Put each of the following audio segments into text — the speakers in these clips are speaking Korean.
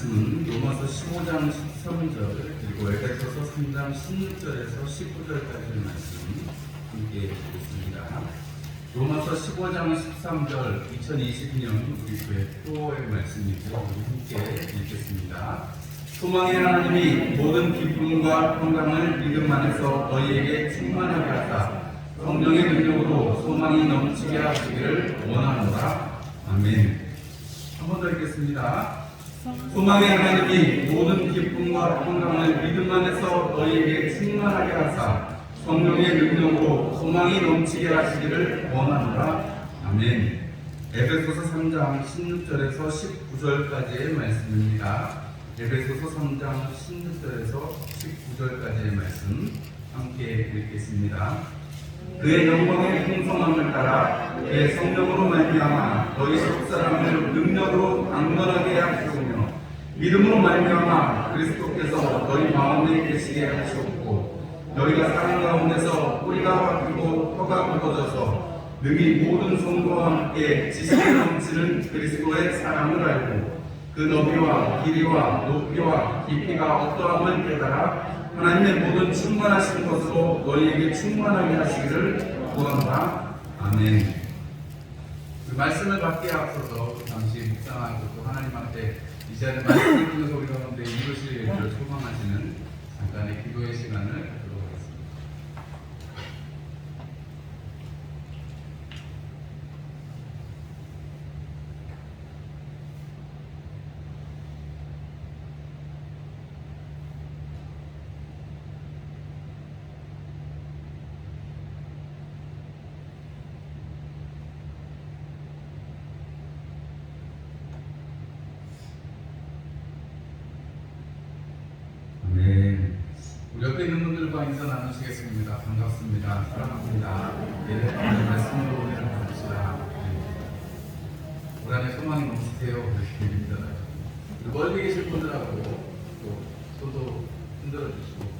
말씀은 로마서 15장 13절 그리고 에베소서 3장 16절에서 19절까지의 말씀 함께 읽겠습니다. 로마서 15장 13절 2020년 우리 교회 표어의 말씀이고 우리 함께 읽겠습니다. 소망의 하나님이 모든 기쁨과 평강을 믿음 안에서 너희에게 충만하게 하사 성령의 능력으로 소망이 넘치게 하시기를 원하노라. 아멘. 한 번 더 읽겠습니다. 소망의 하나님이 모든 기쁨과 평강을 믿음 안에서 너희에게 충만하게 하사 성령의 능력으로 소망이 넘치게 하시기를 원하노라. 아멘. 에베소서 3장 16절에서 19절까지의 말씀입니다. 에베소서 3장 16절에서 19절까지의 말씀 함께 읽겠습니다. 그의 영광의 풍성함을 따라 그의 성령으로 말미암아 너희 속사람을 능력으로 강건하게 하시오며 믿음으로 말미암아 그리스도께서 너희 마음에 계시게 하시옵고 너희가 사랑 가운데서 뿌리가 바뀌고 혀가 굳어져서 능히 모든 성도와 함께 지식에 넘치는 그리스도의 사랑을 알고 그 너비와 길이와 높이와 깊이가 어떠함을 깨달아 하나님의 모든 충만하신 것으로 너희에게 충만하게 하시기를 구하노라. 아멘. 그 말씀을 받기에 앞서서 잠시 묵상하고 또 하나님 앞에 이 자리에 말씀을 통해서 우리 가운데 이루실 일을 소망하시는 잠깐의 기도의 시간을 갖도록 하겠습니다. 우리 옆에 있는 분들과 인사 나누시겠습니다. 반갑습니다. 사랑합니다. 예배하는 말씀으로 오늘 갑시다. 올 한해 소망이 넘치세요. 그렇게 드립니다. 멀리 계실 분들하고 또 손도 흔들어 주시고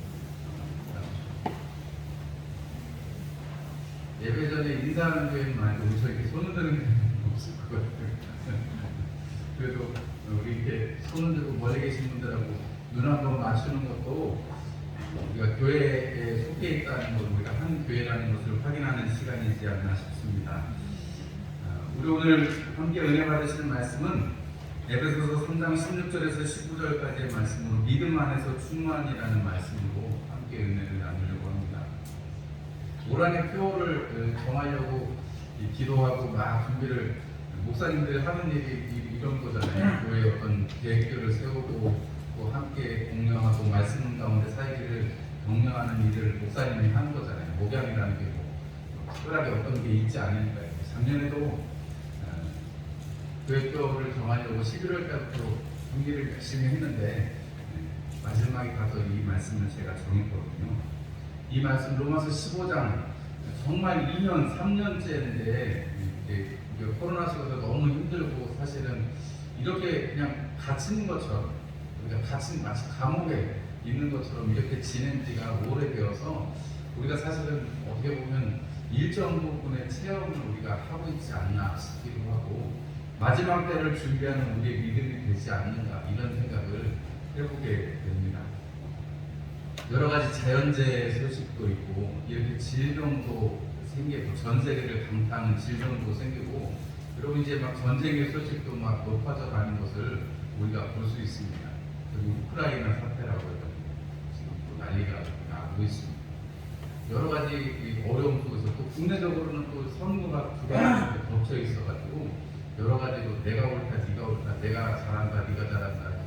예배 전에 인사하는 게 말고 저렇게 손 흔드는 게 없을 것 같아요. 그래도 우리 이렇게 손 흔들고 멀리 계신 분들하고 눈 한번 맞추는 것도 우리가 교회에 속해 있다는 것, 우리가 한 교회라는 것을 확인하는 시간이지 않나 싶습니다. 우리 오늘 함께 은혜 받으시는 말씀은 에베소서 3장 16절에서 19절까지의 말씀으로 믿음 안에서 충만이라는 말씀으로 함께 은혜를 나누려고 합니다. 올 한해 표어를 정하려고 기도하고 막 준비를 목사님들이 하는 일이 이런 거잖아요. 교회의 어떤 계획들을 세우고 또 함께 공명하고 말씀 가운데 살기를 격려하는 일을 목사님이 하는 거잖아요. 목양이라는 게 뭐 특별하게 어떤 게 있지 않으니까요. 작년에도 교회표를 정하려고 11월 달부터 준비를 열심히 했는데 마지막에 가서 이 말씀을 제가 정했거든요. 이 말씀 로마서 15장 정말 2년, 3년째인데 코로나 시국에서 너무 힘들고 사실은 이렇게 그냥 갇힌 것처럼 우리가 마치 감옥에 있는 것처럼 이렇게 지낸 지가 오래되어서 우리가 사실은 어떻게 보면 일정 부분의 체험을 우리가 하고 있지 않나 싶기도 하고 마지막 때를 준비하는 우리의 믿음이 되지 않는가 이런 생각을 해보게 됩니다. 여러 가지 자연재해 소식도 있고 이렇게 질병도 생기고 전 세계를 강타하는 질병도 생기고 그리고 이제 막 전쟁의 소식도 막 높아져 가는 것을 우리가 볼 수 있습니다. 그리고 우크라이나 사태라고 해서 지금 또 난리가 나고 있습니다. 여러 가지 어려움 속에서 또 국내적으로는 또 선거가 두 가지 겹쳐 있어가지고 여러 가지로 내가 옳다, 네가 옳다, 내가 잘한다, 네가 잘한다 해서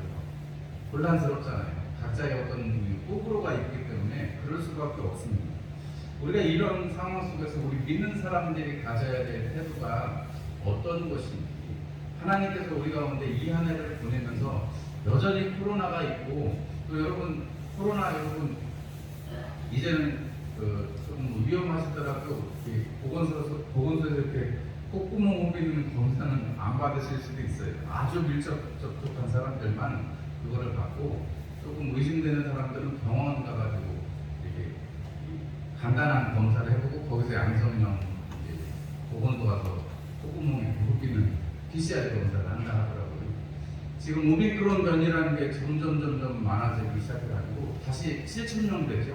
혼란스럽잖아요. 각자의 어떤 호불호가 있기 때문에 그럴 수밖에 없습니다. 우리가 이런 상황 속에서 우리 믿는 사람들이 가져야 될 태도가 어떤 것인지 하나님께서 우리 가운데 이 한 해를 보내면서 여전히 코로나가 있고 또 여러분 코로나 여러분 이제는 좀 위험하시더라도 보건소에서 이렇게 콧구멍 옮기는 검사는 안 받으실 수도 있어요. 아주 밀접 접촉한 사람들만 그거를 받고 조금 의심되는 사람들은 병원 가가지고 이렇게 간단한 검사를 해보고 거기서 양성형 보건소 가서 콧구멍에 옮기는 PCR 검사를 한다 하더라고요. 지금 오미크론 변이라는 게 점점 많아지기 시작해가지고 다시 7,000명대죠.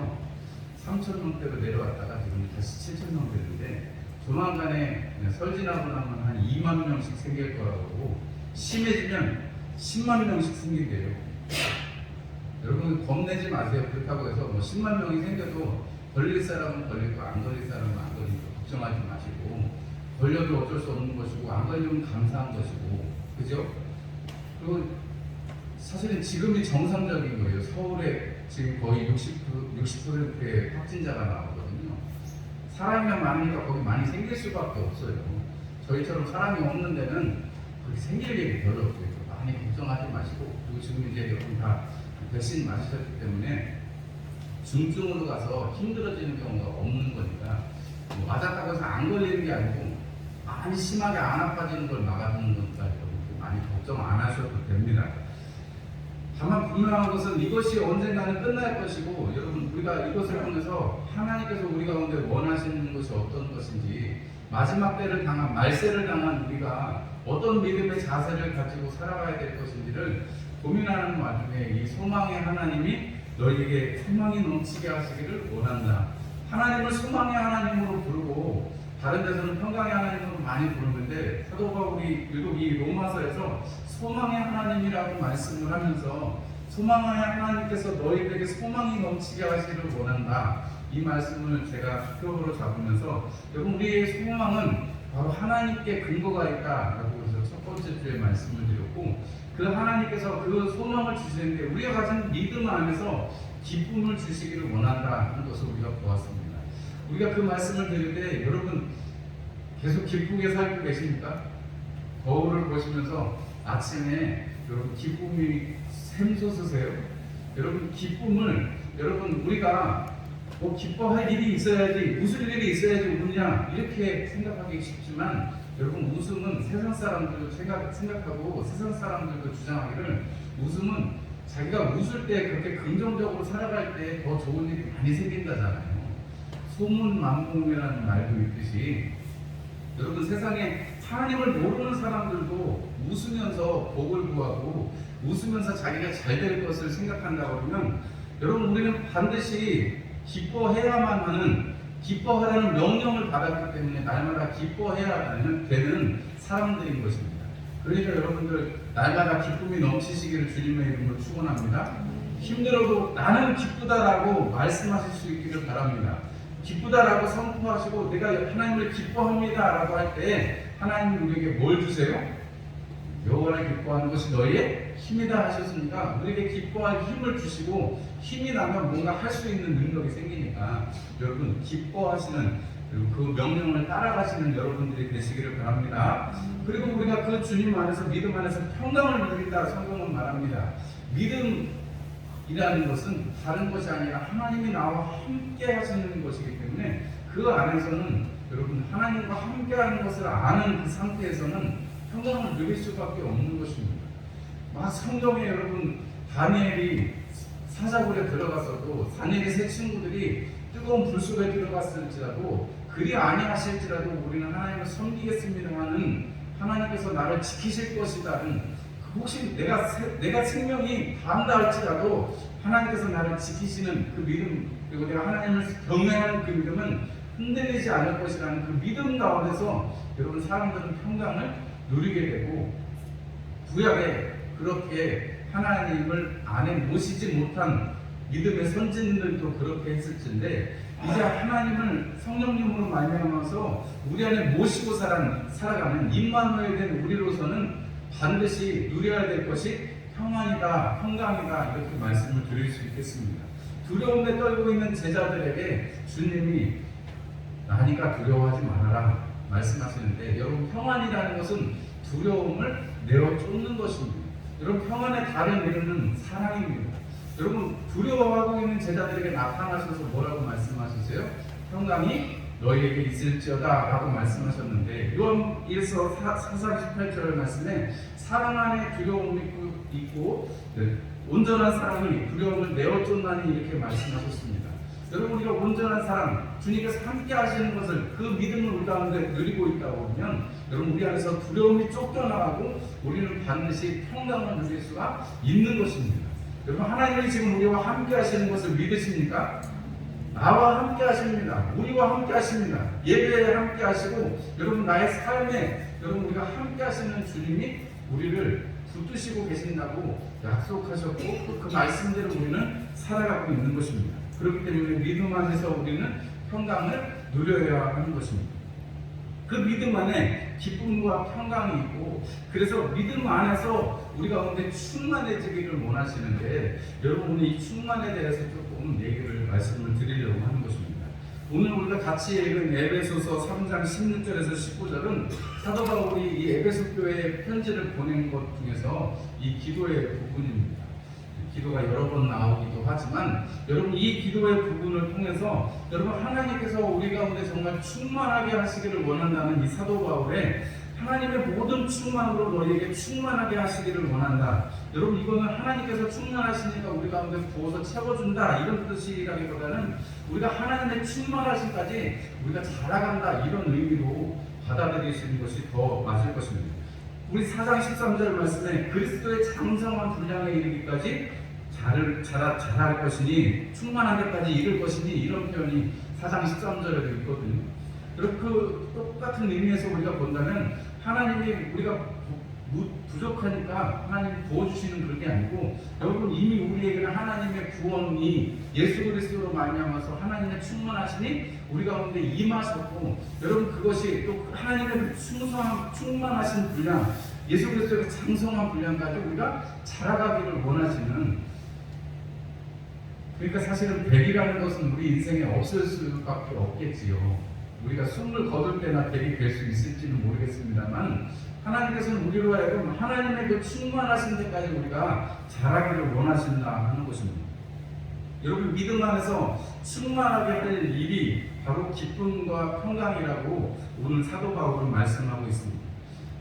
3,000명대로 내려왔다가 지금 다시 7,000명 되는데 조만간에 설 지나고 나면 한 2만 명씩 생길 거라고, 심해지면 10만 명씩 생긴대요. 여러분 겁내지 마세요. 그렇다고 해서 뭐 10만 명이 생겨도 걸릴 사람은 걸리고 안 걸릴 사람은 안 걸리고 걱정하지 마시고, 걸려도 어쩔 수 없는 것이고 안 걸리면 감사한 것이고, 그죠? 그리고 사실은 지금이 정상적인 거예요. 서울에 지금 거의 60%의 확진자가 나오거든요. 사람이 많으니까 거기 많이 생길 수밖에 없어요. 저희처럼 사람이 없는 데는 그렇게 생길 일이 별로 없어요. 많이 걱정하지 마시고, 그리고 지금 이제 여러분 다 백신 맞으셨기 때문에 중증으로 가서 힘들어지는 경우가 없는 거니까, 뭐 맞았다고 해서 안 걸리는 게 아니고 많이 심하게 안 아파지는 걸 막아주는 거니까 여러분 많이 걱정 안 하셔도 됩니다. 다만 분명한 것은 이것이 언젠가는 끝날 것이고, 여러분 우리가 이것을 통해서 하나님께서 우리 가운데 원하시는 것이 어떤 것인지, 마지막 때를 당한, 말세를 당한 우리가 어떤 믿음의 자세를 가지고 살아가야 될 것인지를 고민하는 와중에 이 소망의 하나님이 너희에게 소망이 넘치게 하시기를 원한다. 하나님을 소망의 하나님으로 부르고 다른 데서는 평강의 하나님으로 많이 부르는데, 사도 바울이 유독 이 로마서에서 소망의 하나님이라고 말씀을 하면서 소망의 하나님께서 너희에게 소망이 넘치게 하시기를 원한다. 이 말씀을 제가 표어로 잡으면서, 여러분 우리의 소망은 바로 하나님께 근거가 있다라고 해서 첫 번째 주에 말씀을 드렸고, 그 하나님께서 그 소망을 주시는데 우리가 가진 믿음 안에서 기쁨을 주시기를 원한다 하는 것을 우리가 보았습니다. 우리가 그 말씀을 드릴 때 여러분 계속 기쁘게 살고 계십니까? 거울을 보시면서 아침에 여러분 기쁨이 샘솟으세요? 여러분 기쁨을, 여러분 우리가 뭐 기뻐할 일이 있어야지, 웃을 일이 있어야지 웃냐 이렇게 생각하기 쉽지만, 여러분 웃음은 세상 사람들도 생각하고 세상 사람들도 주장하기를, 웃음은 자기가 웃을 때 그렇게 긍정적으로 살아갈 때 더 좋은 일이 많이 생긴다잖아요. 소문만복이라는 말도 있듯이, 여러분 세상에 하나님을 모르는 사람들도 웃으면서 복을 구하고 웃으면서 자기가 잘 될 것을 생각한다고 그러면, 여러분 우리는 반드시 기뻐해야만 하는, 기뻐하라는 명령을 받았기 때문에 날마다 기뻐해야 되는 사람들인 것입니다. 그러니까 여러분들 날마다 기쁨이 넘치시기를 주님의 이름으로 축원합니다. 힘들어도 나는 기쁘다라고 말씀하실 수 있기를 바랍니다. 기쁘다라고 선포하시고 내가 하나님을 기뻐합니다라고 할 때 하나님은 우리에게 뭘 주세요? 여호와를 기뻐하는 것이 너희의 힘이다 하셨으니까 우리에게 기뻐할 힘을 주시고, 힘이 나면 뭔가 할 수 있는 능력이 생기니까 여러분 기뻐하시는, 그리고 그 명령을 따라가시는 여러분들이 되시기를 바랍니다. 그리고 우리가 그 주님 안에서, 믿음 안에서 평강을 누린다 성경은 말합니다. 믿음이라는 것은 다른 것이 아니라 하나님이 나와 함께 하시는 것이기 때문에, 그 안에서는 여러분 하나님과 함께 하는 것을 아는 그 상태에서는 평강을 누릴 수밖에 없는 것입니다. 막 성경에 여러분 다니엘이 사자굴에 들어갔어도, 다니엘의 세 친구들이 뜨거운 불 속에 들어갔을지라도, 그리 아니하실지라도 우리는 하나님을 섬기겠습니다마는 하나님께서 나를 지키실 것이다는, 혹시 내가 생명이 다한다 할지라도 하나님께서 나를 지키시는 그 믿음, 그리고 내가 하나님을 경외하는 그 믿음은 흔들리지 않을 것이라는 그 믿음 가운데서 여러분 사람들은 평강을 누리게 되고, 구약에 그렇게 하나님을 안에 모시지 못한 믿음의 선진들도 그렇게 했을진데, 이제 하나님을 성령님으로 말미암아서 우리 안에 모시고 살아가는 임마누엘 된 우리로서는 반드시 누려야 될 것이 평안이다, 평강이다, 이렇게 말씀을 드릴 수 있겠습니다. 두려움에 떨고 있는 제자들에게 주님이 나니까 두려워하지 말아라 말씀하시는데, 여러분 평안이라는 것은 두려움을 내어 쫓는 것입니다. 여러분 평안의 다른 이름은 사랑입니다. 여러분 두려워하고 있는 제자들에게 나타나셔서 뭐라고 말씀하셨어요? 평강이 너희에게 있을지어다 라고 말씀하셨는데, 요한 1서 4장 18절 말씀에 사랑 안에 두려움이 있고 온전한 사랑이 두려움을 내어 쫓나니 이렇게 말씀하셨습니다. 여러분 우리가 온전한 사랑, 주님께서 함께 하시는 것을, 그 믿음을 우리 가운데 누리고 있다고 하면 여러분 우리 안에서 두려움이 쫓겨나가고 우리는 반드시 평강을 누릴 수가 있는 것입니다. 여러분 하나님이 지금 우리와 함께 하시는 것을 믿으십니까? 나와 함께 하십니다. 우리와 함께 하십니다. 예배에 함께 하시고 여러분 나의 삶에 여러분 우리가 함께 하시는 주님이 우리를 붙드시고 계신다고 약속하셨고 그 말씀대로 우리는 살아가고 있는 것입니다. 그렇기 때문에 믿음 안에서 우리는 평강을 누려야 하는 것입니다. 그 믿음 안에 기쁨과 평강이 있고 그래서 믿음 안에서 우리 가운데 충만해지기를 원하시는데 여러분 오늘 이 충만에 대해서 조금 얘기를 말씀을 드리려고 하는 것입니다. 오늘 우리가 같이 읽은 에베소서 3장 16절에서 19절은 사도 바울이 이 에베소 교회에 편지를 보낸 것 중에서 이 기도의 부분입니다. 기도가 여러 번 나오기도 하지만 여러분 이 기도의 부분을 통해서 여러분 하나님께서 우리 가운데 정말 충만하게 하시기를 원한다는 이 사도 바울의 하나님의 모든 충만으로 너희에게 충만하게 하시기를 원한다. 여러분 이거는 하나님께서 충만하시니까 우리 가운데 부어서 채워준다 이런 뜻이라기보다는 우리가 하나님의 충만하심까지 우리가 자라간다 이런 의미로 받아들이시는 것이 더 맞을 것입니다. 우리 4장 13절 말씀에 그리스도의 장성한 분량에 이르기까지 자랄 것이니 충만한 데까지 이를 것이니 이런 표현이 4장 13절에도 있거든요. 그리고 그 똑같은 의미에서 우리가 본다면 하나님이 우리가 부족하니까 하나님이 부어주시는 그런 게 아니고 여러분 이미 우리에게는 하나님의 구원이 예수 그리스도로 말미암아서 하나님의 충만하심이 우리 가운데 임하셨고 여러분 그것이 또 하나님의 충만하신 분량 예수 그리스도의 장성한 분량까지 우리가 자라가기를 원하시는 그러니까 사실은 100이라는 것은 우리 인생에 없을 수밖에 없겠지요. 우리가 숨을 거둘 때나 100이 될 수 있을지는 모르겠습니다만 하나님께서는 우리로 하여금 하나님의 그 충만하신 데까지 우리가 자라기를 원하신다 하는 것입니다. 여러분 믿음 안에서 충만하게 할 일이 바로 기쁨과 평강이라고 오늘 사도 바울은 말씀하고 있습니다.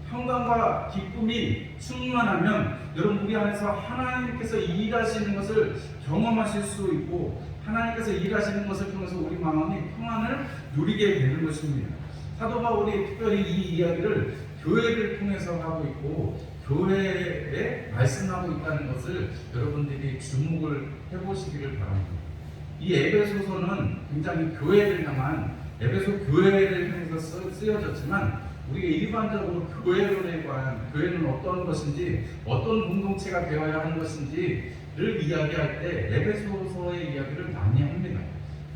평강과 기쁨이 충만하면 여러분 우리 안에서 하나님께서 일하시는 것을 경험하실 수 있고 하나님께서 일하시는 것을 통해서 우리 마음이 평안을 누리게 되는 것입니다. 사도 바울이 특별히 이 이야기를 교회를 통해서 하고 있고 교회에 말씀하고 있다는 것을 여러분들이 주목을 해보시기를 바랍니다. 이 에베소서는 굉장히 교회를 향한 에베소 교회를 향해서 쓰여졌지만 우리가 일반적으로 교회론에 관한 교회는 어떤 것인지 어떤 공동체가 되어야 하는 것인지를 이야기할 때 에베소서의 이야기를 많이 합니다.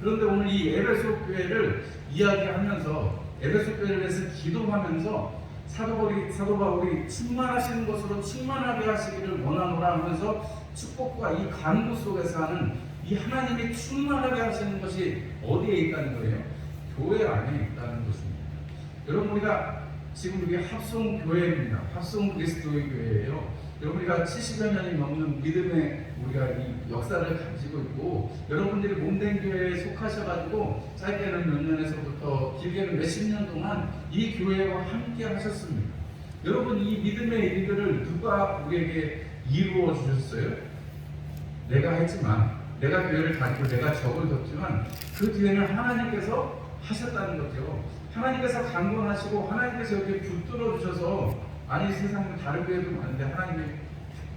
그런데 오늘 이 에베소 교회를 이야기하면서 에베소 교회를 위해서 기도하면서 사도 바울이 충만하시는 것으로 충만하게 하시기를 원하노라 하면서 축복과 이 간구 속에서 하는 이 하나님이 충만하게 하시는 것이 어디에 있다는 거예요? 교회 안에 있다는 것입니다. 여러분 우리가 지금 우리 합성교회입니다. 합성 그리스도의 교회예요. 여러분 우리가 70여 년이 넘는 믿음의 우리가 이 역사를 가지고 있고 여러분들이 몸된 교회에 속하셔가지고 짧게는 몇 년에서부터 길게는 몇십 년 동안 이 교회와 함께 하셨습니다. 여러분 이 믿음의 일들을 누가 우리에게 이루어 주셨어요? 내가 했지만 내가 교회를 다니고 내가 적을 뒀지만 그 뒤에는 하나님께서 하셨다는 거죠. 하나님께서 강권하시고 하나님께서 여기 붙들어 주셔서 아니 세상에 다른 교회도 많은데 하나님이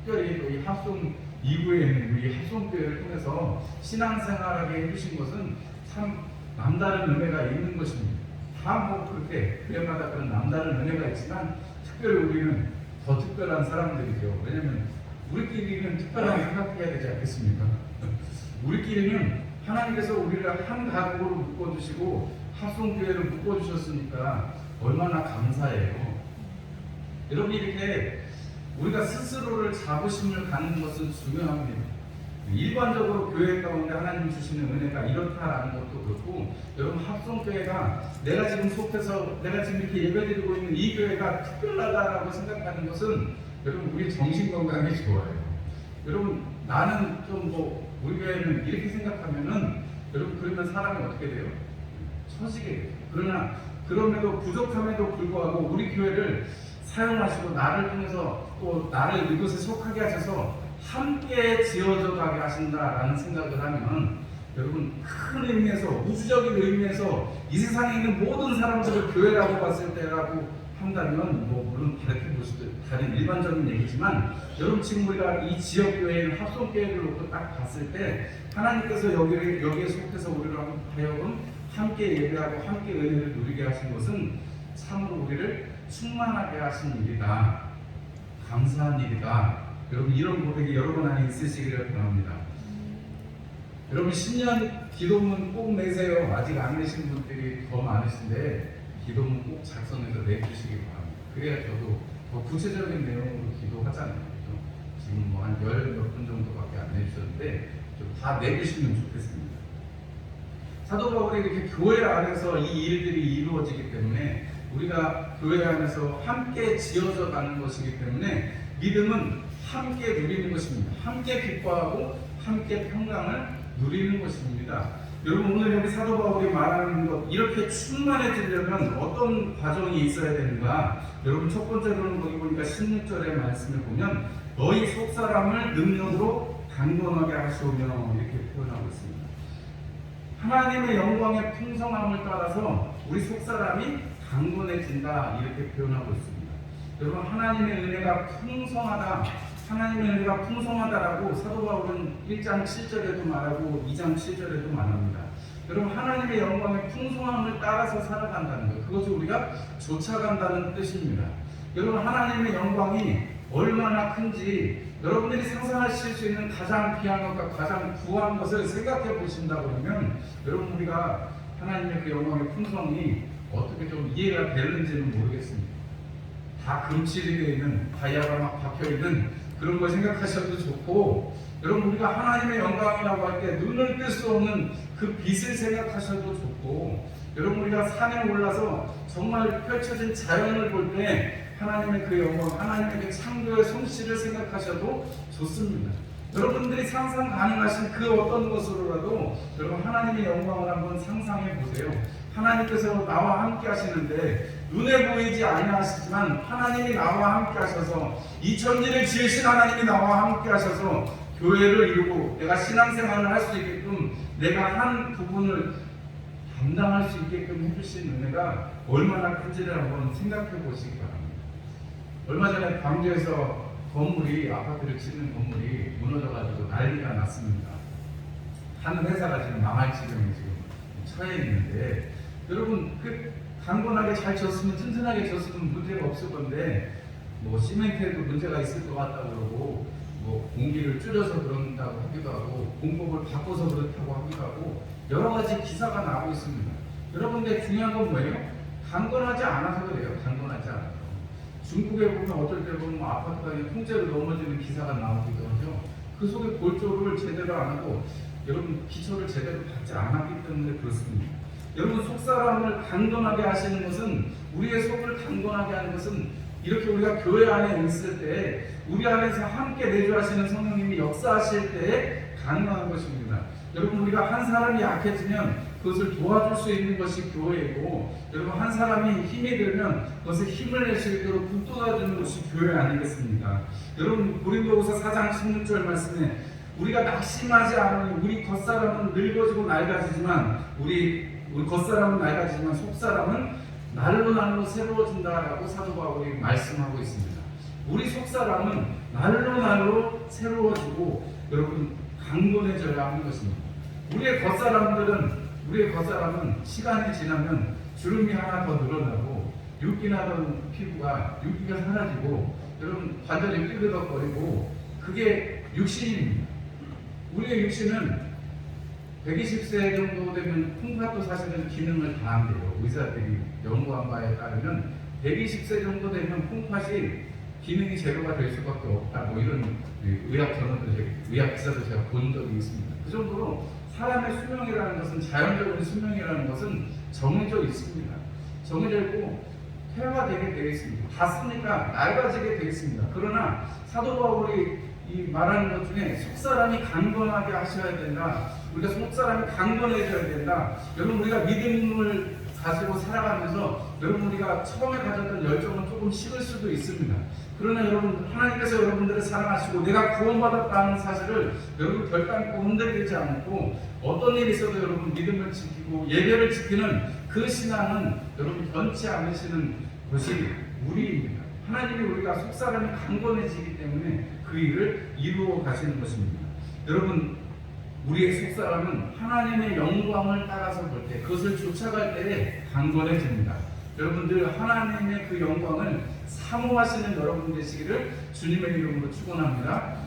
특별히 또 이 합성 이후에 있는 우리 합성교회를 통해서 신앙생활하게 해주신 것은 참 남다른 은혜가 있는 것입니다. 다 뭐 그렇게 교회마다 그런 남다른 은혜가 있지만 특별히 우리는 더 특별한 사람들이죠. 왜냐하면 우리끼리는 특별하게 생각해야 되지 않겠습니까? 우리끼리는 하나님께서 우리를 한 가족으로 묶어주시고 합성교회를 묶어주셨으니까 얼마나 감사해요. 여러분 이렇게 우리가 스스로를 자부심을 갖는 것은 중요합니다. 일반적으로 교회 가운데 하나님 주시는 은혜가 이렇다라는 것도 그렇고 여러분 합성교회가 내가 지금 속해서 내가 지금 이렇게 예배드리고 있는 이 교회가 특별하다라고 생각하는 것은 여러분 우리 정신건강이 좋아요. 여러분 나는 좀 뭐 우리 교회는 이렇게 생각하면은 여러분 그러면 사람이 어떻게 돼요? 처지게 돼요. 그러나 그럼에도 부족함에도 불구하고 우리 교회를 사용하시고 나를 통해서 또 나를 이곳에 속하게 하셔서 함께 지어져 가게 하신다라는 생각을 하면 여러분 큰 의미에서 우주적인 의미에서 이 세상에 있는 모든 사람들을 교회라고 봤을 때라고 한다면 뭐 물론 다르게 볼 수도 다른 일반적인 얘기지만 여러분 지금 우리가 이 지역 교회는 합성 교회를 놓고 딱 봤을 때 하나님께서 여기에 속해서 우리를 하여금 함께 예배하고 함께 은혜를 누리게 하신 것은 참으로 우리를 충만하게 하신 일이다. 감사한 일이다. 여러분 이런 고백이 여러 번 안에 있으시기를 바랍니다. 여러분 10년 기도문 꼭 내세요. 아직 안 내신 분들이 더 많으신데 기도문 꼭 작성해서 내주시기 바랍니다. 그래야 저도 더 구체적인 내용으로 기도하잖아요. 그렇죠? 지금 뭐 한 10몇 분 정도밖에 안 내주셨는데 좀 다 내주시면 좋겠습니다. 사도 바울이 이렇게 교회 안에서 이 일들이 이루어지기 때문에 우리가 교회 안에서 함께 지어져 가는 것이기 때문에 믿음은 함께 누리는 것입니다. 함께 기뻐하고 함께 평강을 누리는 것입니다. 여러분 오늘 여기 사도 바울이 말하는 것 이렇게 충만해지려면 어떤 과정이 있어야 되는가? 여러분 첫 번째로는 거기 보니까 16절의 말씀을 보면 너희 속사람을 능력으로 강건하게 하시오며 이렇게 표현하고 있습니다. 하나님의 영광의 풍성함을 따라서 우리 속사람이 강건해진다 이렇게 표현하고 있습니다. 여러분 하나님의 은혜가 풍성하다, 하나님의 은혜가 풍성하다라고 사도 바울은 1장 7절에도 말하고 2장 7절에도 말합니다. 여러분 하나님의 영광의 풍성함을 따라서 살아간다는 것, 그것을 우리가 쫓아간다는 뜻입니다. 여러분 하나님의 영광이 얼마나 큰지 여러분들이 상상하실 수 있는 가장 귀한 것과 가장 구한 것을 생각해 보신다고 하면 여러분 우리가 하나님의 그 영광의 풍성이 어떻게 좀 이해가 되는지는 모르겠습니다. 다 금칠이 되어 있는 다이아가 막 박혀 있는 그런 걸 생각하셔도 좋고 여러분 우리가 하나님의 영광이라고 할 때 눈을 뜰 수 없는 그 빛을 생각하셔도 좋고 여러분 우리가 산에 올라서 정말 펼쳐진 자연을 볼 때 하나님의 그 영광, 하나님의 그 창조의 솜씨를 생각하셔도 좋습니다. 여러분들이 상상 가능하신 그 어떤 것으로라도 여러분 하나님의 영광을 한번 상상해 보세요. 하나님께서 나와 함께 하시는데 눈에 보이지 아니하시지만 하나님이 나와 함께 하셔서 이 천지를 지으신 하나님이 나와 함께 하셔서 교회를 이루고 내가 신앙생활을 할 수 있게끔 내가 한 부분을 감당할 수 있게끔 해주신 은혜가 얼마나 큰지를 한번 생각해 보시기 바랍니다. 얼마 전에 광주에서 건물이 아파트를 짓는 건물이 무너져가지고 난리가 났습니다. 한 회사가 지금 망할 지경에 지금 처해 있는데 여러분 그 강건하게 잘 졌으면 튼튼하게 졌으면 문제가 없을 건데 뭐 시멘트에도 문제가 있을 것 같다고 그러고 뭐 공기를 줄여서 그런다고 하기도 하고 공법을 바꿔서 그렇다고 하기도 하고 여러 가지 기사가 나오고 있습니다. 여러분들 중요한 건 뭐예요? 강건하지 않아서 그래요. 강건하지 않아서. 중국에 보면 어떨 때 보면 아파트가 통째로 넘어지는 기사가 나오기도 하죠. 그 속에 골조를 제대로 안 하고 여러분 기초를 제대로 받지 않았기 때문에 그렇습니다. 여러분 속사람을 강건하게 하시는 것은 우리의 속을 강건하게 하는 것은 이렇게 우리가 교회 안에 있을 때 우리 안에서 함께 내주하시는 성령님이 역사하실 때에 가능한 것입니다. 여러분 우리가 한 사람이 약해지면 그것을 도와줄 수 있는 것이 교회이고 여러분 한 사람이 힘이 들면 그것에 힘을 낼 수 있도록 북돋아주는 것이 교회 아니겠습니까? 여러분 고린도후서 4장 16절 말씀에 우리가 낙심하지 않으니 우리 겉사람은 늙어지고 낡아지지만 우리 겉사람은 낡아지지만 속사람은 날로 날로 새로워진다라고 사도 바울이 말씀하고 있습니다. 우리 속사람은 날로 날로 새로워지고 여러분 강건해져야 하는 것입니다. 우리의 겉사람은 시간이 지나면 주름이 하나 더 늘어나고 윤기나던 피부가 윤기가 사라지고 여러분 관절이 삐그덕거리고 그게 육신입니다. 우리의 육신은 120세 정도 되면 콩팥도 사실은 기능을 다 한대요. 의사들이 연구한 바에 따르면 120세 정도 되면 콩팥이 기능이 제로가 될 수밖에 없다. 뭐 이런 의학 기사도 제가 본 적이 있습니다. 그 정도로 사람의 수명이라는 것은 자연적인 수명이라는 것은 정해져 있습니다. 정해져 있고 퇴화되게 되어 있습니다. 닿습니까? 낡아지게 되어 있습니다. 그러나 사도 바울이 이 말하는 것 중에 속사람이 강건하게 하셔야 된다. 우리가 속사람이 강건해져야 된다. 여러분 우리가 믿음을 가지고 살아가면서 여러분 우리가 처음에 가졌던 열정은 조금 식을 수도 있습니다. 그러나 여러분 하나님께서 여러분들을 사랑하시고 내가 구원받았다는 사실을 여러분 결단코 흔들리지 않고 어떤 일이 있어도 여러분 믿음을 지키고 예배를 지키는 그 신앙은 여러분 변치 않으시는 것이 우리입니다. 하나님이 우리가 속사람이 강건해지기 때문에 그 일을 이루어 가시는 것입니다. 여러분, 우리의 속사람은 하나님의 영광을 따라서 볼 때, 그것을 쫓아갈 때에 강건해집니다. 여러분들, 하나님의 그 영광을 사모하시는 여러분 되시기를 주님의 이름으로 축원합니다.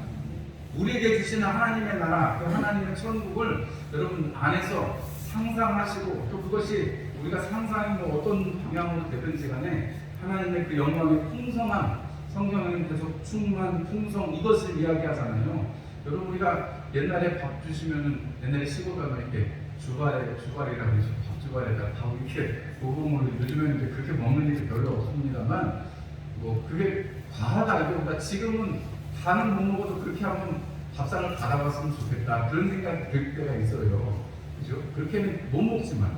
우리에게 주시는 하나님의 나라, 그 하나님의 천국을 여러분 안에서 상상하시고, 또 그것이 우리가 상상이 어떤 방향으로 되든지 간에 하나님의 그 영광의 풍성함, 성경에는 계속 충만, 풍성, 이것을 이야기하잖아요. 여러분, 우리가 옛날에 밥 주시면은, 옛날에 시골 가면 이렇게 주발이라고 해서 밥주발에다 밥 이렇게 고봉으로, 요즘에는 이제 그렇게 먹는 일이 별로 없습니다만, 뭐 그게 과하다기보다 지금은 다는 못 먹어도 그렇게 한번 밥상을 받아봤으면 좋겠다, 그런 생각이 들 때가 있어요. 그죠? 그렇게는 못 먹지만,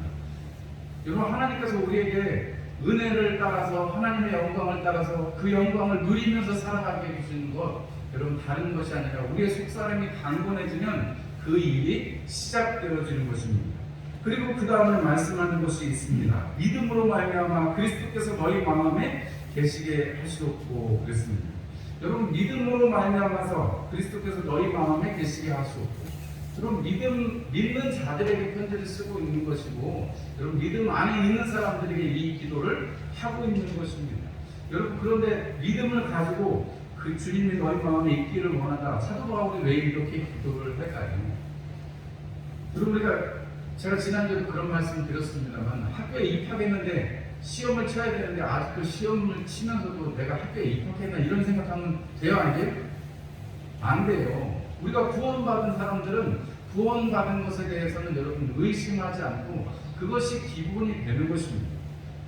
여러분, 하나님께서 우리에게 은혜를 따라서, 하나님의 영광을 따라서 그 영광을 누리면서 살아가게 해주시는 것, 여러분, 다른 것이 아니라 우리의 속사람이 강건해지면 그 일이 시작되어지는 것입니다. 그리고 그 다음에 말씀하는 것이 있습니다. 믿음으로 말미암아 그리스도께서 너희 마음에 계시게 하시옵고 그랬습니다. 여러분, 믿음으로 말미암아서 그리스도께서 너희 마음에 계시게 하시옵고, 여러분, 믿는 자들에게 편지를 쓰고 있는 것이고, 여러분, 믿음 안에 있는 사람들에게 이 기도를 하고 있는 것입니다. 여러분, 그런데 믿음을 가지고 그 주님이 너희 마음에 있기를 원한다, 사도 바울이 왜 이렇게 기도를 할까요? 여러분, 제가 지난주에도 그런 말씀 드렸습니다만, 학교에 입학했는데 시험을 쳐야 되는데 아직 그 시험을 치면서도 내가 학교에 입학했나 이런 생각하면 돼요, 안 돼요? 안 돼요. 우리가 구원받은 사람들은 구원받은 것에 대해서는 여러분 의심하지 않고 그것이 기본이 되는 것입니다.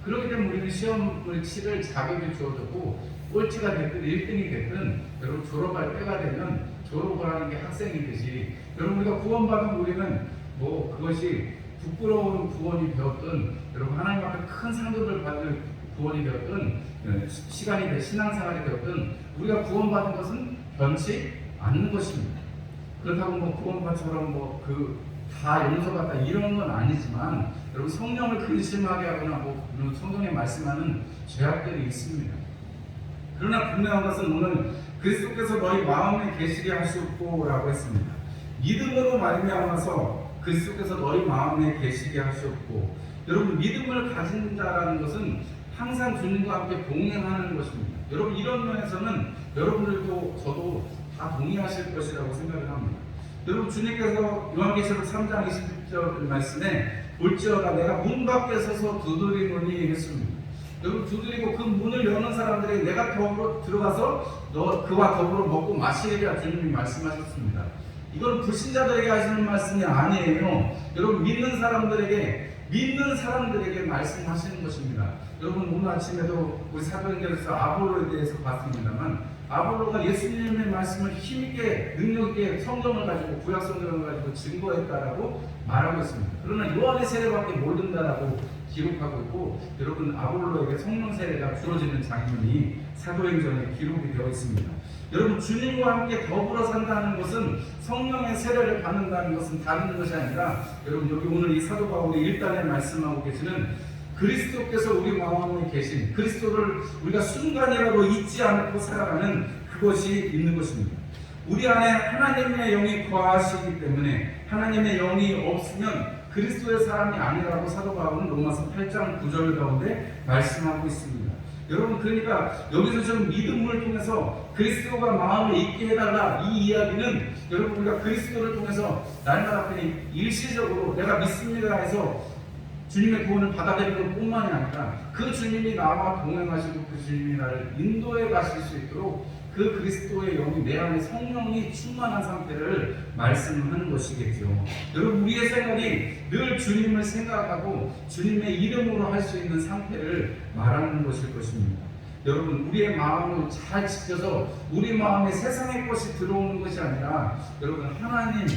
그렇기 때문에 우리는 시험을 치를 자격이 주어졌고, 꼴찌가 됐든 1등이 됐든 여러분 졸업할 때가 되면 졸업을 하는 게 학생이듯이, 여러분 우리가 구원받은 우리는 뭐 그것이 부끄러운 구원이 되었든, 여러분 하나님 앞에 큰 상급을 받을 구원이 되었든, 시간이 신앙생활이 되었든, 우리가 구원받은 것은 변치 않는 것입니다. 그렇다고 뭐 구원받처럼 뭐 다 용서받다 이런 건 아니지만, 여러분 성령을 근심하게 하거나 뭐 성경에 말씀하는 죄악들이 있습니다. 그러나 분명한 것은 오늘 그리스도께서 너희 마음에 계시게 하시옵고 라고 했습니다. 믿음으로 말미암아서 그리스도께서 너희 마음에 계시게 하시옵고, 여러분 믿음을 가진 자라는 것은 항상 주님과 함께 동행하는 것입니다. 여러분, 이런 면에서는 여러분들도 저도 다 동의하실 것이라고 생각을 합니다. 여러분, 주님께서 요한계시록 3장 20절 말씀에 볼지어다 내가 문 밖에 서서 두드리노니 했습니다. 여러분, 두드리고 그 문을 여는 사람들에게 내가 더불어 들어가서 너 그와 더불어 먹고 마시리라 주님이 말씀하셨습니다. 이건 불신자들에게 하시는 말씀이 아니에요. 여러분, 믿는 사람들에게 말씀하시는 것입니다. 여러분, 오늘 아침에도 우리 사도행전에서 아볼로에 대해서 봤습니다만, 아볼로가 예수님의 말씀을 힘있게 능력있게 성경을 가지고, 구약 성경을 가지고 증거했다라고 말하고 있습니다. 그러나 요한의 세례밖에 모른다라고 기록하고 있고, 여러분 아볼로에게 성령 세례가 주어지는 장면이 사도행전에 기록이 되어 있습니다. 여러분, 주님과 함께 더불어 산다는 것은, 성령의 세례를 받는다는 것은 다른 것이 아니라, 여러분 여기 오늘 이 사도 바울이 1단에 말씀하고 계시는 그리스도께서 우리 마음에 계신 그리스도를 우리가 순간이라도 잊지 않고 살아가는 그것이 있는 것입니다. 우리 안에 하나님의 영이 거하시기 때문에, 하나님의 영이 없으면 그리스도의 사람이 아니라고 사도 바울은 로마서 8장 9절 가운데 말씀하고 있습니다. 여러분, 그러니까 여기서 지금 믿음을 통해서 그리스도가 마음에 있게 해달라, 이 이야기는 여러분 우리가 그리스도를 통해서 날마다 그냥 일시적으로 내가 믿습니다 해서 주님의 구원을 받아들이는 뿐만이 아니라, 그 주님이 나와 동행하시고 그 주님이 나를 인도해 가실 수 있도록 그 그리스도의 영이 내 안에 성령이 충만한 상태를 말씀하는 것이겠죠. 여러분, 우리의 생각이 늘 주님을 생각하고 주님의 이름으로 할 수 있는 상태를 말하는 것일 것입니다. 여러분, 우리의 마음을 잘 지켜서 우리 마음에 세상의 것이 들어오는 것이 아니라, 여러분 하나님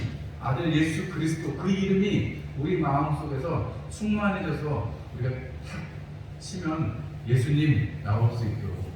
아들 예수 그리스도 그 이름이 우리 마음속에서 충만해져서 우리가 탁 치면 예수님 나올 수 있도록,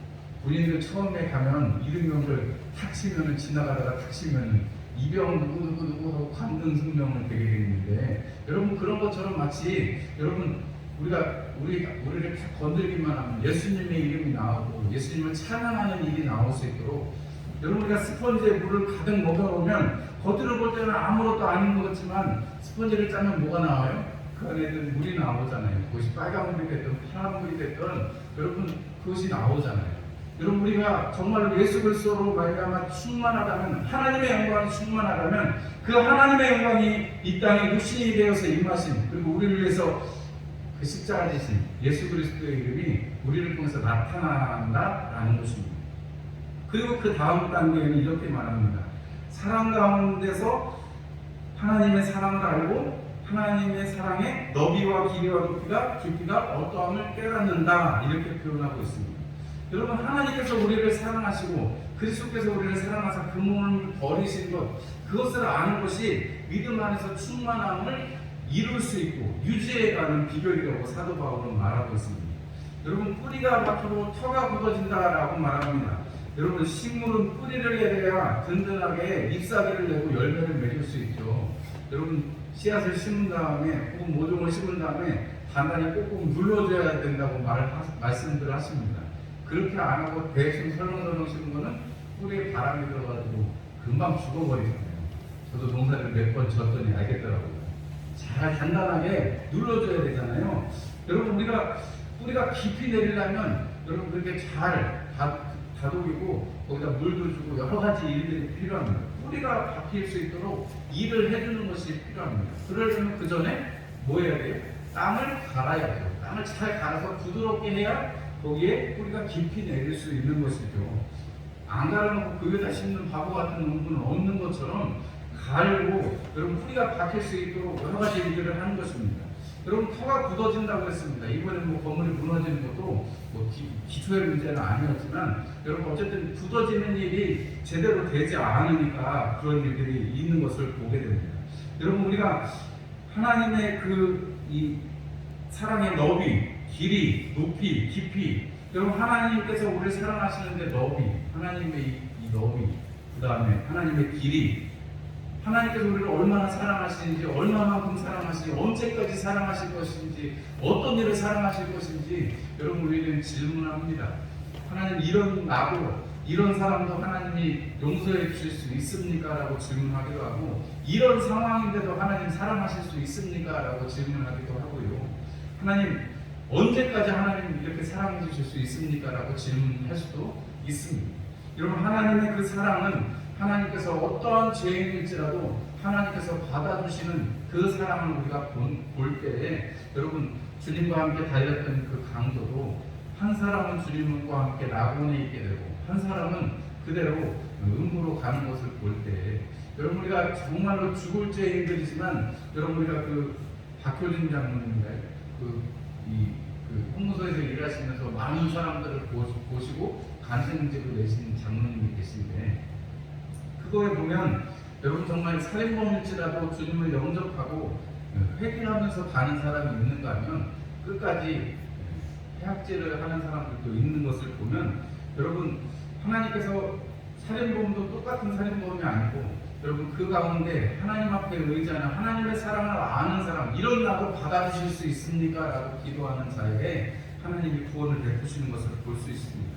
본인들 처음에 가면 이름명을 탁 치면은 지나가다가 탁 치면은 이병 누구 하고 관등 성명을 되게 되는데, 여러분 그런 것처럼 마치 여러분 우리가 우리를 딱 건들기만 하면 예수님의 이름이 나오고 예수님을 찬양하는 일이 나올 수 있도록 여러분 우리가 스펀지에 물을 가득 먹여보면 겉으로 볼 때는 아무것도 아닌 것 같지만 스펀지를 짜면 뭐가 나와요? 그 안에는 물이 나오잖아요. 그것이 빨간 물이 됐든 파란 물이 됐든 여러분 그것이 나오잖아요. 여러분 우리가 정말로 예수 그리스도로 말미암아 충만하다면 하나님의 영광이 충만하다면 그 하나님의 영광이 이 땅에 육신이 되어서 임하신 그리고 우리를 위해서 그 십자가 지신 예수 그리스도의 이름이 우리를 통해서 나타난다라는 것입니다. 그리고 그 다음 단계에는 이렇게 말합니다. 사랑 가운데서 하나님의 사랑을 알고 하나님의 사랑의 너비와 길이와 깊이가 어떠함을 깨닫는다 이렇게 표현하고 있습니다. 여러분 하나님께서 우리를 사랑하시고 그리스도께서 우리를 사랑하사 그 몸을 버리신 것 그것을 아는 것이 믿음 안에서 충만함을 이룰 수 있고 유지해가는 비결이라고 사도 바울은 말하고 있습니다. 여러분 뿌리가 박히고 터가 굳어진다라고 말합니다. 여러분 식물은 뿌리를 내려야 든든하게 잎사귀를 내고 열매를 맺을 수 있죠. 여러분 씨앗을 심은 다음에 혹은 모종을 심은 다음에 단단히 꼭꼭 눌러줘야 된다고 말씀들 하십니다. 그렇게 안 하고 대충 설렁설렁 심은 거는 뿌리에 바람이 들어가지고 금방 죽어버리잖아요. 저도 농사를 몇 번 졌더니 알겠더라고요. 잘 단단하게 눌러줘야 되잖아요. 여러분 뿌리가 깊이 내리려면 여러분 그렇게 잘 다독이고 거기다 물도 주고 여러 가지 일들이 필요합니다. 뿌리가 박힐 수 있도록 일을 해주는 것이 필요합니다. 그러려면 그 전에 뭐 해야 돼요? 땅을 갈아야죠. 땅을 잘 갈아서 부드럽게 해야 거기에 뿌리가 깊이 내릴 수 있는 것이죠. 안 갈아놓고 그 위에다 심는 바보 같은 농부는 없는 것처럼 갈고 여러분 뿌리가 박힐 수 있도록 여러 가지 일들을 하는 것입니다. 여러분 터가 굳어진다고 했습니다. 이번에 건물이 무너지는 것도 기초의 문제는 아니었지만 여러분 어쨌든 굳어지는 일이 제대로 되지 않으니까 그런 일들이 있는 것을 보게 됩니다. 여러분 우리가 하나님의 이 사랑의 너비, 길이, 높이, 깊이 여러분 하나님께서 우리를 사랑하시는데 너비, 하나님의 이 너비 그 다음에 하나님의 길이 하나님께서 우리를 얼마나 사랑하시는지 얼마만큼 사랑하시는지 언제까지 사랑하실 것인지 어떤 일을 사랑하실 것인지 여러분 우리는 질문합니다. 하나님 이런 사람도 하나님이 용서해 주실 수 있습니까? 라고 질문하기도 하고 이런 상황인데도 하나님 사랑하실 수 있습니까? 라고 질문하기도 하고요. 하나님 언제까지 하나님 이렇게 사랑해 주실 수 있습니까? 라고 질문할 수도 있습니다. 여러분 하나님의 그 사랑은 하나님께서 어떠한 죄인일지라도 하나님께서 받아주시는 그 사랑을 우리가 볼 때에 여러분 주님과 함께 달렸던 그 강도도 한 사람은 주님과 함께 낙원에 있게 되고 한 사람은 그대로 음부로 가는 것을 볼 때에 여러분 우리가 정말로 죽을 죄인들이지만 여러분 우리가 그 박효진 장로님의 홍무소에서 일하시면서 많은 사람들을 보시고 간증집을 내신 장로님이 계신데 그거에 보면 여러분 정말 살인범일지라도 주님을 영접하고 회개하면서 가는 사람이 있는가 하면 끝까지 해악질을 하는 사람들도 있는 것을 보면 여러분 하나님께서 살인범도 똑같은 살인범이 아니고 여러분 그 가운데 하나님 앞에 의지하는 하나님의 사랑을 아는 사람 이런 나도 받아주실 수 있습니까? 라고 기도하는 자에게 하나님이 구원을 베푸시는 것을 볼 수 있습니다.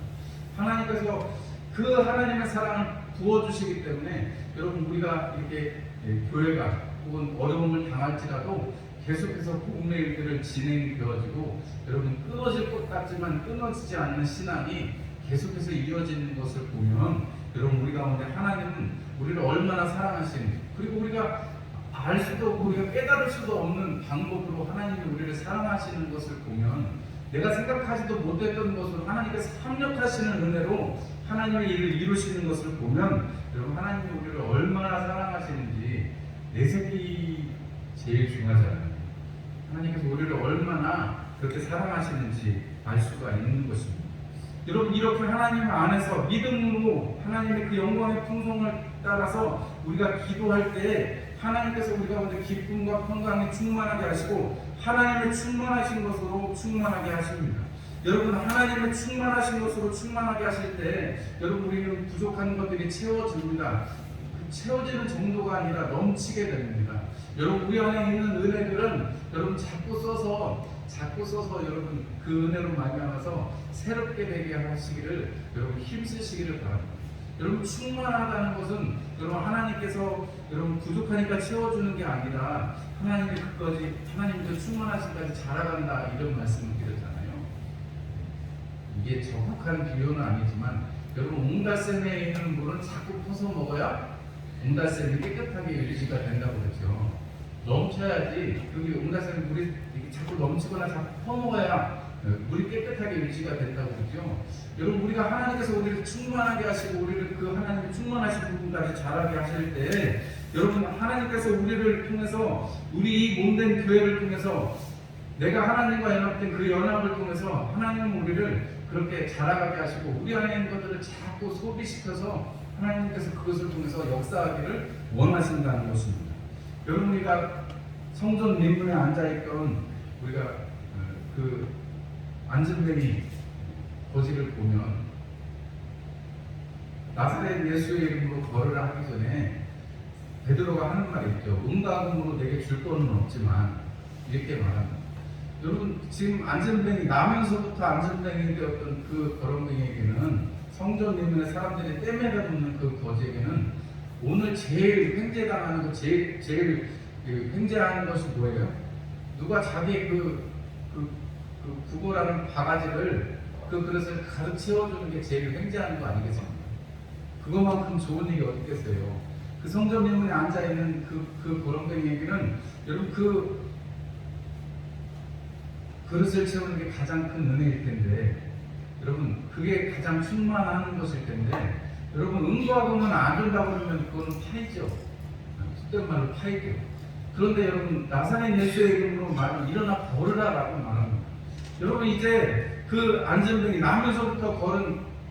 하나님께서 그 하나님의 사랑을 부어주시기 때문에 여러분 우리가 이렇게 교회가 혹은 어려움을 당할지라도 계속해서 복음의 일들을 진행이 되어지고 여러분 끊어질 것 같지만 끊어지지 않는 신앙이 계속해서 이어지는 것을 보면 여러분 우리 가운데 하나님은 우리를 얼마나 사랑하시는지 그리고 우리가 알 수도 없고 우리가 깨달을 수도 없는 방법으로 하나님이 우리를 사랑하시는 것을 보면 내가 생각하지도 못했던 것을 하나님께서 합력하시는 은혜로 하나님의 일을 이루시는 것을 보면 여러분 하나님이 우리를 얼마나 사랑하시는지 내색이 제일 중요하잖아요. 하나님께서 우리를 얼마나 그렇게 사랑하시는지 알 수가 있는 것입니다. 여러분 이렇게 하나님 안에서 믿음으로 하나님의 그 영광의 풍성을 따라서 우리가 기도할 때 하나님께서 우리 가운데 기쁨과 평강이 충만하게 하시고 하나님의 충만하신 것으로 충만하게 하십니다. 여러분 하나님의 충만하신 것으로 충만하게 하실 때 여러분 우리는 부족한 것들이 채워집니다. 채워지는 정도가 아니라 넘치게 됩니다. 여러분 우리 안에 있는 은혜들은 여러분 자꾸 써서 자꾸 써서 여러분 그 은혜로 말미암아서 새롭게 되게 하시기를 여러분 힘쓰시기를 바랍니다. 여러분 충만하다는 것은 여러분 하나님께서 여러분 부족하니까 채워주는 게 아니라 하나님이 그까지 하나님께서 충만하신까지 자라간다 이런 말씀을 드렸잖아요. 이게 정확한 비유는 아니지만 여러분 옹달샘에 있는 물은 자꾸 퍼서 먹어야 옹달샘이 깨끗하게 유지가 된다고 그러죠. 넘쳐야지 그게 옹달샘에 물이 자꾸 넘치거나 자꾸 퍼먹어야 물이 깨끗하게 유지가 된다고 그러죠. 여러분 우리가 하나님께서 우리를 충만하게 하시고 우리를 그 하나님의 충만하신 부분까지 자라게 하실 때 여러분 하나님께서 우리를 통해서 우리 이 몸된 교회를 통해서 내가 하나님과 연합된 그 연합을 통해서 하나님은 우리를 그렇게 자라가게 하시고 우리 안에 있는 것들을 자꾸 소비시켜서 하나님께서 그것을 통해서 역사하기를 원하신다는 것입니다. 여러분 우리가 성전 림문에 앉아있던 우리가 그 안전뱅이 거지를 보면 나사렛 예수의 이름으로 걸으라 하기 전에 베드로가 하는 말이 있죠. 은과금으로 내게 줄 돈은 없지만 이렇게 말합니다. 여러분 지금 안전뱅이 나면서부터 안전뱅이 되었던 그 거렁뱅이에게는 성전 림문에 사람들이 떼매가 붙는 그 거지에게는 오늘 제일 횡재당하는 거 제일 횡재하는 것이 뭐예요? 누가 자기 그 구걸하는 바가지를 그 그릇을 가득 채워주는 게 제일 횡재하는 거 아니겠습니까? 그것만큼 좋은 일이 어디 있겠어요? 그 성전 림문에 앉아있는 그 거렁뱅이에게는 여러분 그 그릇을 채우는 게 가장 큰 은혜일 텐데 여러분 그게 가장 충만한 것일 텐데 여러분 은과 금은 안 준다고 그러면 그거는 파이죠. 속된 말로 파이죠. 그런데 여러분 나사렛 예수의 이름으로 말하면 일어나 걸으라 라고 말합니다. 여러분 이제 그 안전뱅이 나면서부터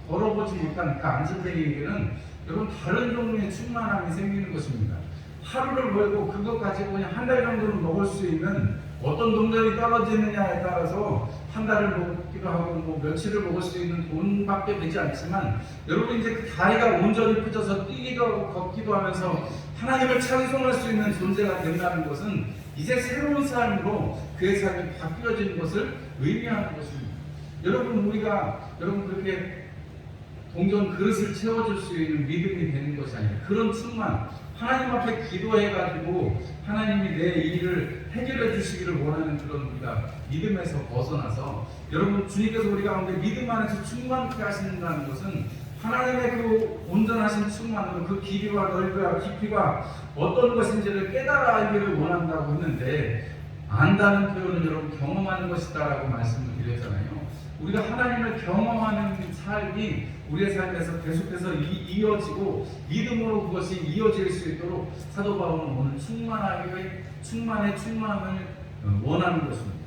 걸어보지 못한 그 안전뱅이에게는 여러분 다른 종류의 충만함이 생기는 것입니다. 하루를 벌고 그것 가지고 그냥 한 달 정도는 먹을 수 있는 어떤 동전이 떨어지느냐에 따라서 한 달을 먹기도 하고 뭐 며칠을 먹을 수 있는 돈밖에 되지 않지만 여러분 이제 그 다리가 온전히 펴져서 뛰기도 하고 걷기도 하면서 하나님을 찬송할 수 있는 존재가 된다는 것은 이제 새로운 삶으로 그의 삶이 바뀌어지는 것을 의미하는 것입니다. 여러분 그렇게 동전 그릇을 채워줄 수 있는 믿음이 되는 것이 아니라 그런 충만 하나님 앞에 기도해가지고 하나님이 내 일을 해결해 주시기를 원하는 그런 우리가 믿음에서 벗어나서 여러분 주님께서 우리 가운데 믿음 안에서 충만케 하신다는 것은 하나님의 그 온전하신 충만으로 그 길이와 넓이와 깊이가 어떤 것인지를 깨달아 알기를 원한다고 했는데 안다는 표현은 여러분 경험하는 것이다 라고 말씀을 드렸잖아요. 우리가 하나님을 경험하는 삶이 우리의 삶에서 계속해서 이어지고 믿음으로 그것이 이어질 수 있도록 사도 바울은 오늘 충만의 충만을 원하는 것입니다.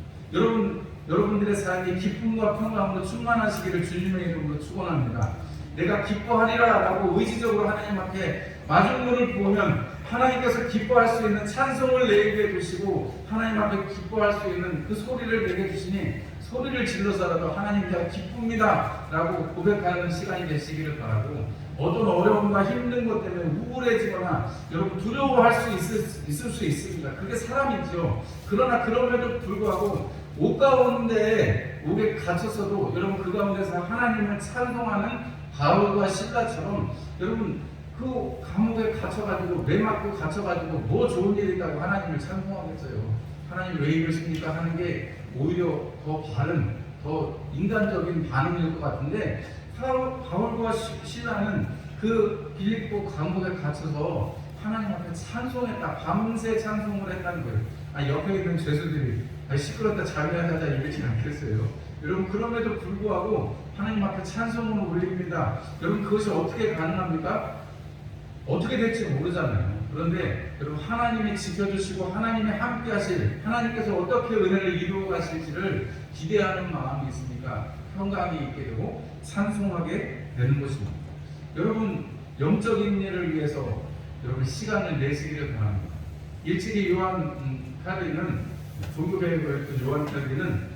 여러분들의 삶이 기쁨과 평강으로 충만하시기를 주님의 이름으로 축원합니다. 내가 기뻐하리라 라고 의지적으로 하나님 앞에 마중물을 부으면 하나님께서 기뻐할 수 있는 찬송을 내게 해주시고 하나님 앞에 기뻐할 수 있는 그 소리를 내게 주시니 소리를 질러서라도 하나님 제가 기쁩니다 라고 고백하는 시간이 되시기를 바라고 어떤 어려움과 힘든 것 때문에 우울해지거나 여러분 두려워할 수 있을 수 있습니다. 그게 사람이죠. 그러나 그럼에도 불구하고 옷 가운데 옥에 갇혔어도 여러분 그 가운데서 하나님을 찬송하는 바울과 실라처럼 여러분 그 감옥에 갇혀가지고 매 맞고 갇혀가지고 뭐 좋은 일이 있다고 하나님을 찬송하겠어요. 하나님 왜 이러십니까 하는 게 오히려 더 바른 더 인간적인 반응일 것 같은데 바울과 실라는 그 빌립보 감옥에 갇혀서 하나님 앞에 찬송했다. 밤새 찬송을 했다는 거예요. 옆에 있는 죄수들이 시끄럽다 잠이하자 이러지 않겠어요. 여러분 그럼에도 불구하고 하나님 앞에 찬송을 올립니다. 여러분 그것이 어떻게 가능합니까? 어떻게 될지 모르잖아요. 그런데 여러분 하나님이 지켜주시고 하나님이 함께 하실 하나님께서 어떻게 은혜를 이루어 가실지를 기대하는 마음이 있으니까 평강이 있게 되고 찬송하게 되는 것입니다. 여러분 영적인 일을 위해서 여러분 시간을 내시기를 바랍니다. 일찍이 요한 칼빈은 종교배우였던 요한 칼빈은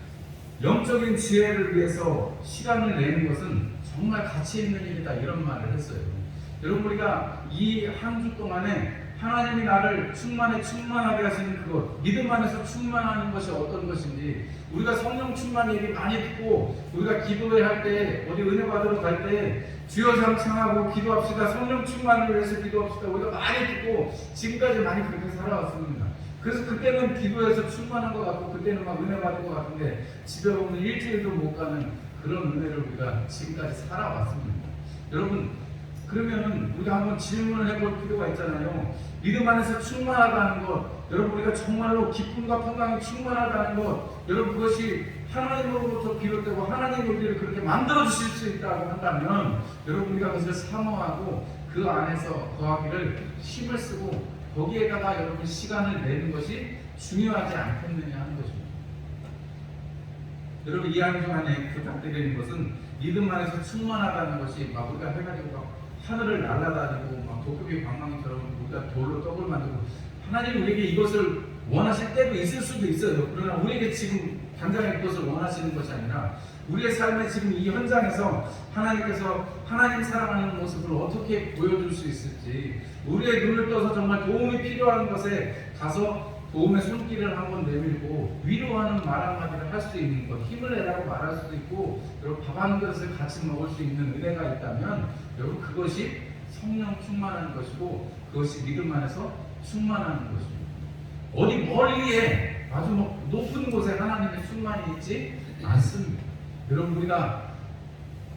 영적인 지혜를 위해서 시간을 내는 것은 정말 가치 있는 일이다 이런 말을 했어요. 여러분 우리가 이 한 주 동안에 하나님이 나를 충만하게 하시는 그것, 믿음 안에서 충만하는 것이 어떤 것인지, 우리가 성령 충만 얘기 많이 듣고, 우리가 기도회 할 때, 어디 은혜 받으러 갈 때, 주여 장창하고 기도합시다, 성령 충만을 위해서 기도합시다, 우리가 많이 듣고, 지금까지 많이 그렇게 살아왔습니다. 그래서 그때는 기도해서 충만한 것 같고, 그때는 막 은혜 받은 것 같은데, 집에 오면 일주일도 못 가는 그런 은혜를 우리가 지금까지 살아왔습니다. 여러분, 그러면은 우리가 한번 질문을 해볼 필요가 있잖아요. 믿음 안에서 충만하다는 것, 여러분 우리가 정말로 기쁨과 평강이 충만하다는 것, 여러분 그것이 하나님으로부터 비롯되고 하나님 우리를 그렇게 만들어 주실 수 있다고 한다면, 여러분 우리가 그것을 사모하고 그 안에서 거하기를 힘을 쓰고 거기에다가 여러분 시간을 내는 것이 중요하지 않겠느냐 하는 것입니다. 여러분 이 한 주간에 부탁드리는 것은 믿음 안에서 충만하다는 것이 막 우리가 해가지고 막 하늘을 날아다니고 막 도깨비 방망이처럼 우리가 돌로 떡을 만들고, 하나님 우리에게 이것을 원하실 때도 있을 수도 있어요. 그러나 우리에게 지금 당장에 그것을 원하시는 것이 아니라 우리의 삶의 지금 이 현장에서 하나님께서 하나님 사랑하는 모습을 어떻게 보여줄 수 있을지, 우리의 눈을 떠서 정말 도움이 필요한 것에 가서 도움의 손길을 한번 내밀고 위로하는 말 한마디를 할 수 있는 것, 힘을 내라고 말할 수도 있고, 여러분 밥 한 그릇을 같이 먹을 수 있는 은혜가 있다면 여러분 그것이 성령 충만한 것이고, 그것이 믿음 안에서 충만한 것입니다. 어디 멀리에 아주 높은 곳에 하나님의 충만이 있지 않습니다. 여러분 우리가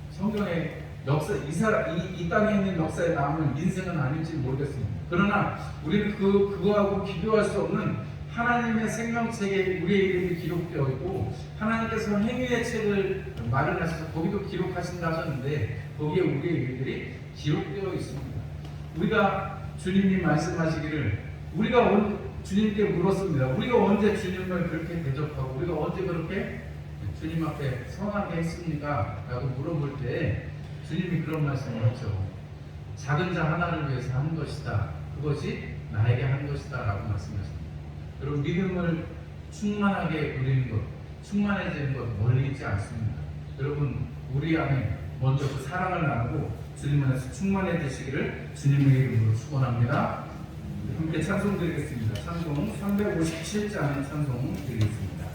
성경의 역사, 이 땅에 있는 역사에 남은 인생은 아닐지 모르겠습니다. 그러나 우리는 그거하고 비교할 수 없는 하나님의 생명책에 우리의 이름이 기록되어 있고, 하나님께서 행위의 책을 마련하셔서 거기도 기록하신다 하셨는데 거기에 우리의 이름들이 기록되어 있습니다. 우리가 주님이 말씀하시기를, 우리가 주님께 물었습니다. 우리가 언제 주님을 그렇게 대접하고 우리가 언제 그렇게 주님 앞에 성하게 했습니까? 라고 물어볼 때 주님이 그런 말씀을 하죠. 작은 자 하나를 위해서 한 것이다. 그것이 나에게 한 것이다. 라고 말씀하십니다. 여러분 믿음을 충만하게 누리는 것, 충만해지는 것 멀리 있지 않습니다. 여러분 우리 안에 먼저 그 사랑을 나누고 주님 안에서 충만해지시기를 주님의 이름으로 축원합니다. 함께 찬송 드리겠습니다. 찬송 357장의 찬송 드리겠습니다.